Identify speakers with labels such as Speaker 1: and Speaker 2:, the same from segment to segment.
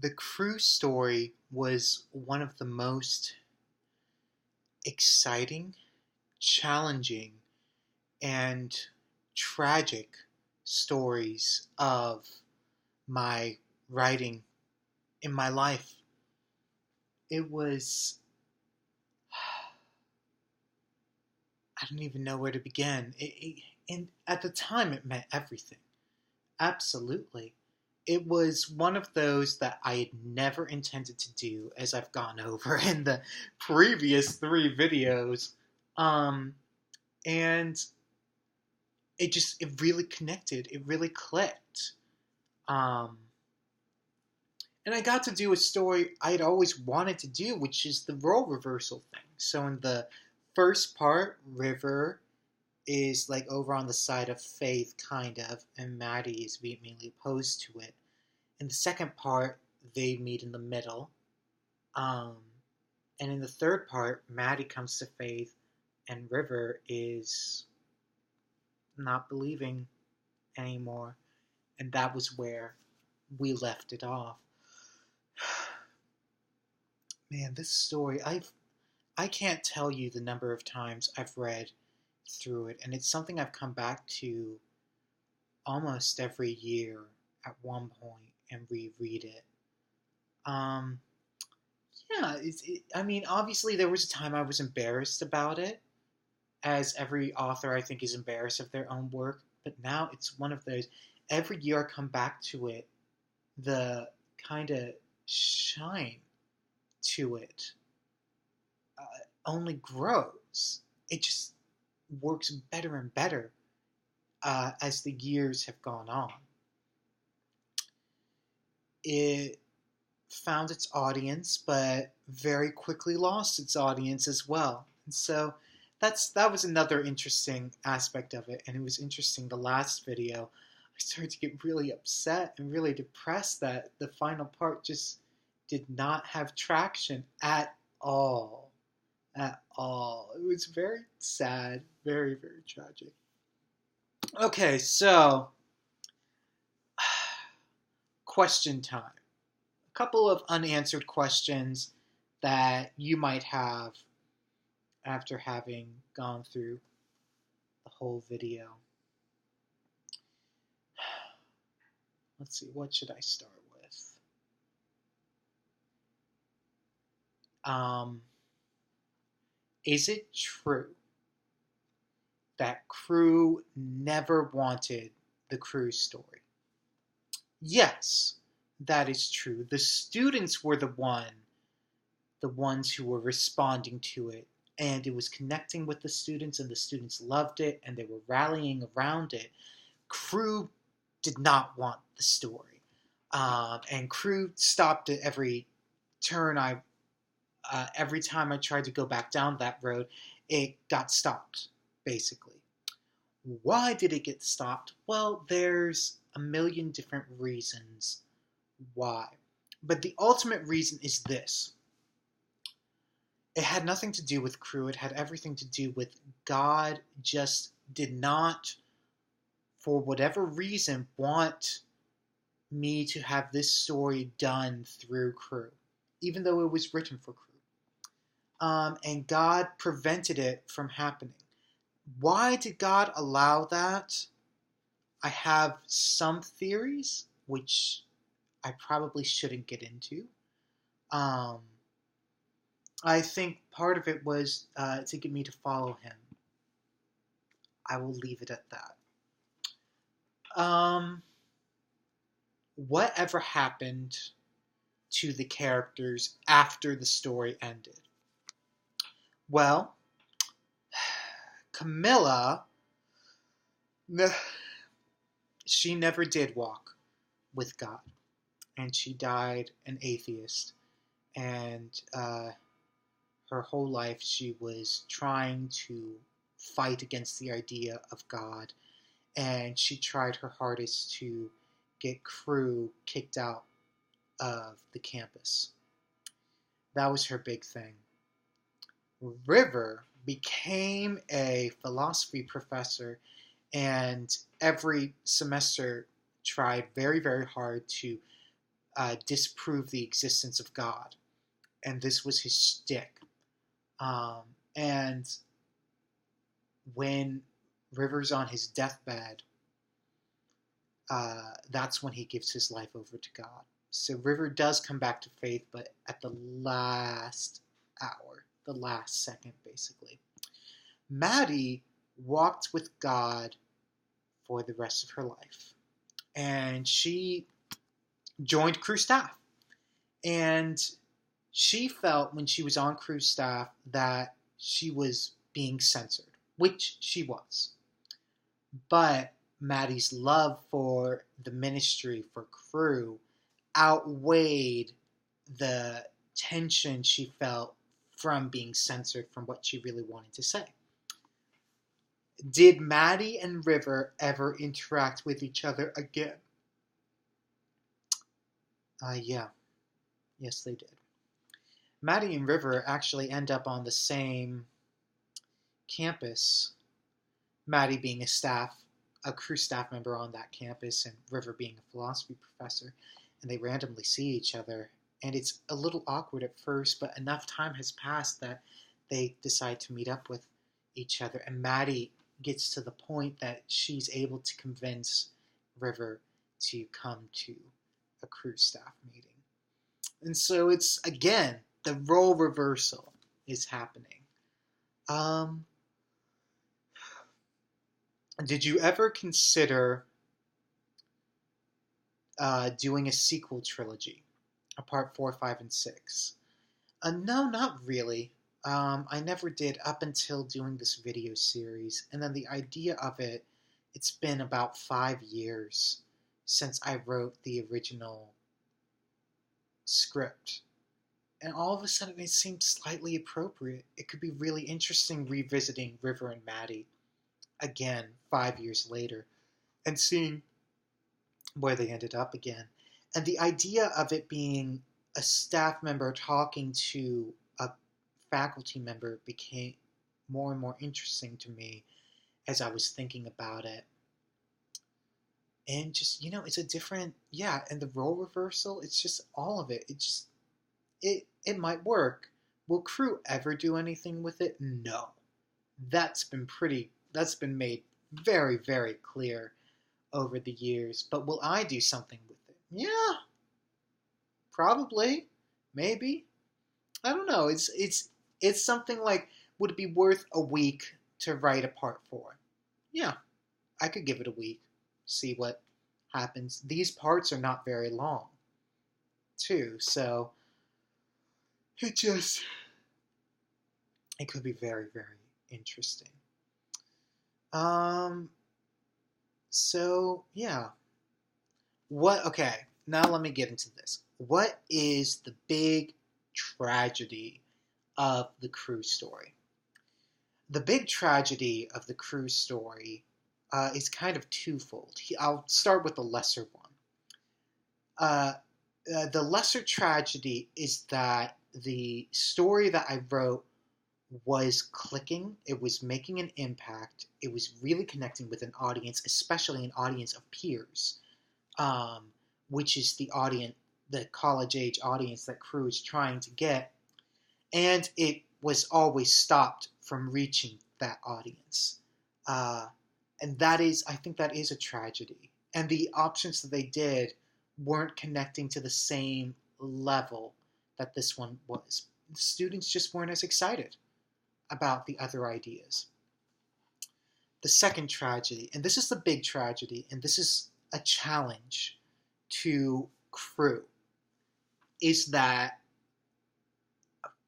Speaker 1: The CRU story was one of the most exciting, challenging, and tragic stories of my writing in my life. It was, I don't even know where to begin. And at the time, it meant everything. Absolutely. It was one of those that I had never intended to do, as I've gone over in the previous three videos. Um, and it really connected. It really clicked. Um, and I got to do a story I'd always wanted to do, which is the role reversal thing. So in the first part, River is like over on the side of Faith, kind of, and Maddie is vehemently opposed to it. In the second part, they meet in the middle. Um, and in the third part, Maddie comes to Faith, and River is not believing anymore. And that was where we left it off. Man, this story, I can't tell you the number of times I've read through it, and it's something I've come back to almost every year at one point and reread it. Um, yeah, I mean, obviously there was a time I was embarrassed about it, as every author I think is embarrassed of their own work, but now it's one of those, every year I come back to it, the kind of shine to it only grows. It just works better and better as the years have gone on. It found its audience, but very quickly lost its audience as well. And so that was another interesting aspect of it. And it was interesting, the last video, I started to get really upset and really depressed that the final part just did not have traction at all. At all. It was very sad, very, very tragic. Okay, so question time. A couple of unanswered questions that you might have after having gone through the whole video. Let's see, what should I start with? Is it true that CRU never wanted the CRU story? Yes, that is true. The students were the ones who were responding to it, and it was connecting with the students, and the students loved it, and they were rallying around it. CRU did not want the story, and CRU stopped at every turn. Every time I tried to go back down that road, it got stopped, basically. Why did it get stopped? Well, there's a million different reasons why. But the ultimate reason is this. It had nothing to do with CRU. It had everything to do with God just did not, for whatever reason, want me to have this story done through CRU, even though it was written for CRU. And God prevented it from happening. Why did God allow that? I have some theories, which I probably shouldn't get into. I think part of it was to get me to follow him. I will leave it at that. Whatever happened to the characters after the story ended? Well, Camilla, she never did walk with God, and she died an atheist, and her whole life she was trying to fight against the idea of God, and she tried her hardest to get CRU kicked out of the campus. That was her big thing. River became a philosophy professor, and every semester tried very, very hard to disprove the existence of God, and this was his shtick. And when River's on his deathbed, that's when he gives his life over to God. So River does come back to faith, but at the last hour, the last second, basically. Maddie walked with God for the rest of her life, and she joined CRU staff. And she felt when she was on CRU staff that she was being censored, which she was. But Maddie's love for the ministry, for CRU, outweighed the tension she felt from being censored from what she really wanted to say. Did Maddie and River ever interact with each other again? Yeah. Yes, they did. Maddie and River actually end up on the same campus. Maddie being a CRU staff member on that campus, and River being a philosophy professor, and they randomly see each other. And it's a little awkward at first, but enough time has passed that they decide to meet up with each other. And Maddie gets to the point that she's able to convince River to come to a CRU staff meeting. And so it's, again, the role reversal is happening. Did you ever consider doing a sequel trilogy, a part 4, 5, and 6? No, not really. I never did up until doing this video series. And then the idea of it, it's been about 5 years since I wrote the original script. And all of a sudden it seemed slightly appropriate. It could be really interesting revisiting River and Maddie again 5 years later and seeing where they ended up again. And the idea of it being a staff member talking to a faculty member became more and more interesting to me as I was thinking about it. And just, it's a different, and the role reversal, it's just all of it. It might work. Will CRU ever do anything with it? No. That's been made very, very clear over the years. But will I do something with it? Yeah. Probably. Maybe. I don't know. It's something like, would it be worth a week to write a part 4? Yeah. I could give it a week. See what happens. These parts are not very long, too. So it could be very, very interesting. So yeah. Okay, now let me get into this. What is the big tragedy of the CRU story? The big tragedy of the CRU story is kind of twofold. I'll start with the lesser one. The lesser tragedy is that the story that I wrote was clicking, it was making an impact, it was really connecting with an audience, especially an audience of peers, which is the college-age audience that CRU is trying to get, and it was always stopped from reaching that audience. And I think that is a tragedy. And the options that they did weren't connecting to the same level that this one was. The students just weren't as excited about the other ideas. The second tragedy, and this is the big tragedy, and this is a challenge to CRU, is that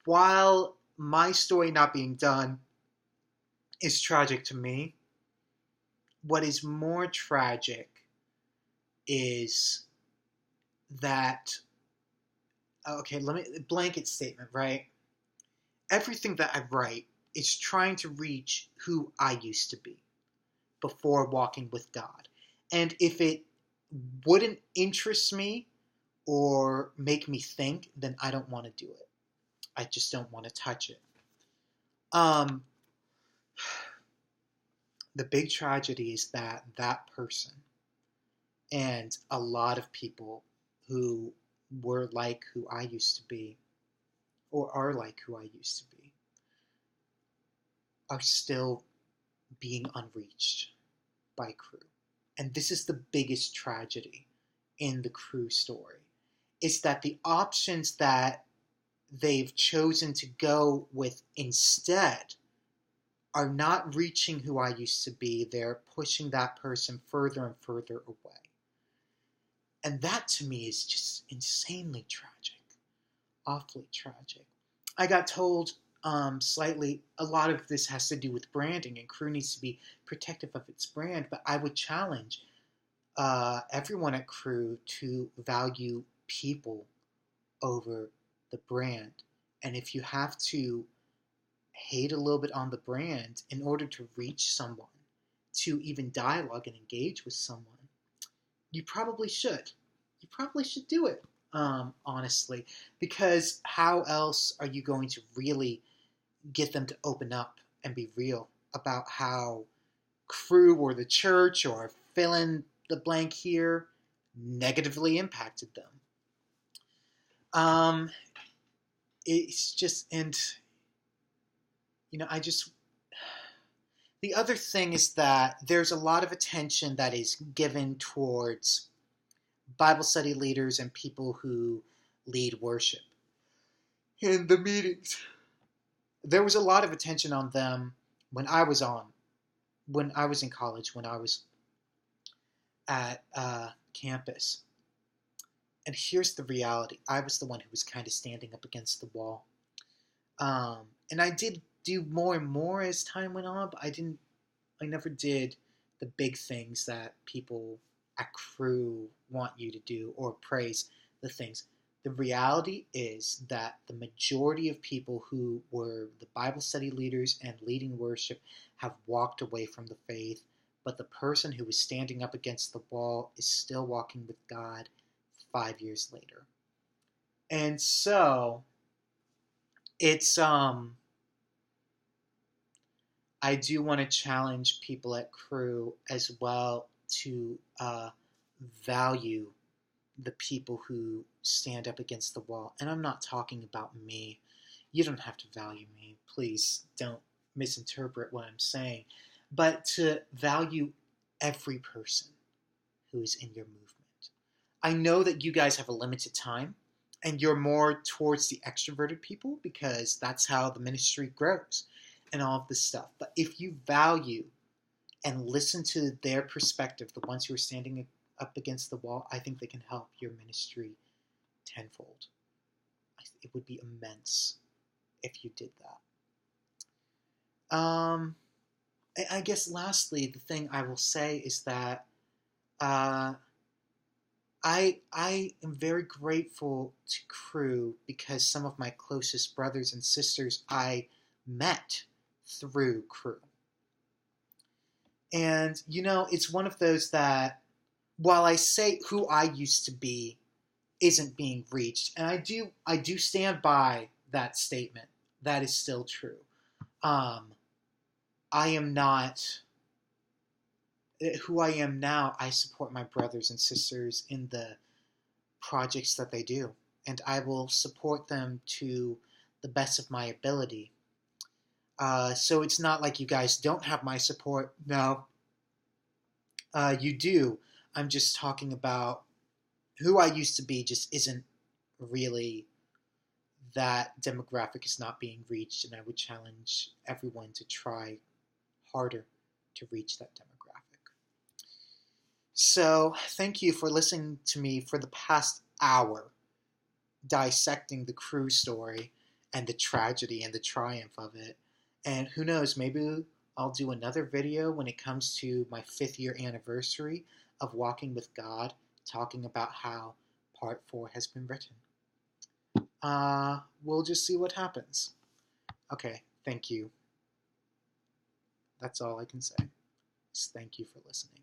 Speaker 1: while my story not being done is tragic to me, what is more tragic is that, blanket statement, right? Everything that I write is trying to reach who I used to be before walking with God. And if it wouldn't interest me or make me think, then I don't want to do it. I just don't want to touch it. The big tragedy is that person and a lot of people who were like who I used to be, or are like who I used to be, are still being unreached by CRU. And this is the biggest tragedy in the CRU story, is that the options that they've chosen to go with instead are not reaching who I used to be. They're pushing that person further and further away. And that to me is just insanely tragic, awfully tragic. I got told slightly, a lot of this has to do with branding, and CRU needs to be protective of its brand, but I would challenge everyone at CRU to value people over the brand. And if you have to hate a little bit on the brand in order to reach someone, to even dialogue and engage with someone, you probably should. You probably should do it, honestly, because how else are you going to really get them to open up and be real about how CRU or the church or fill in the blank here negatively impacted them? It's just, and I just, the other thing is that there's a lot of attention that is given towards Bible study leaders and people who lead worship in the meetings. There was a lot of attention on them when I was in college, when I was at campus. And here's the reality. I was the one who was kind of standing up against the wall. And I did do more and more as time went on, but I never did the big things that people at CRU want you to do, or praise the things. The reality is that the majority of people who were the Bible study leaders and leading worship have walked away from the faith, but the person who was standing up against the wall is still walking with God 5 years later. And so it's I do want to challenge people at CRU as well to value the people who stand up against the wall. And I'm not talking about me. You don't have to value me. Please don't misinterpret what I'm saying. But to value every person who is in your movement. I know that you guys have a limited time, and you're more towards the extroverted people because that's how the ministry grows and all of this stuff. But if you value and listen to their perspective, the ones who are standing up against the wall, I think they can help your ministry tenfold. It would be immense if you did that. I guess lastly, the thing I will say is that I am very grateful to CRU because some of my closest brothers and sisters I met through CRU. And, it's one of those that, while I say who I used to be isn't being reached, and I do stand by that statement. That is still true. I am not who I am now. I support my brothers and sisters in the projects that they do, and I will support them to the best of my ability. So it's not like you guys don't have my support. No, you do. I'm just talking about who I used to be just isn't really, that demographic is not being reached, and I would challenge everyone to try harder to reach that demographic. So thank you for listening to me for the past hour, dissecting the CRU story and the tragedy and the triumph of it. And who knows, maybe I'll do another video when it comes to my 5th year anniversary of Walking with God, talking about how part 4 has been written. We'll just see what happens. Okay, thank you. That's all I can say. Just thank you for listening.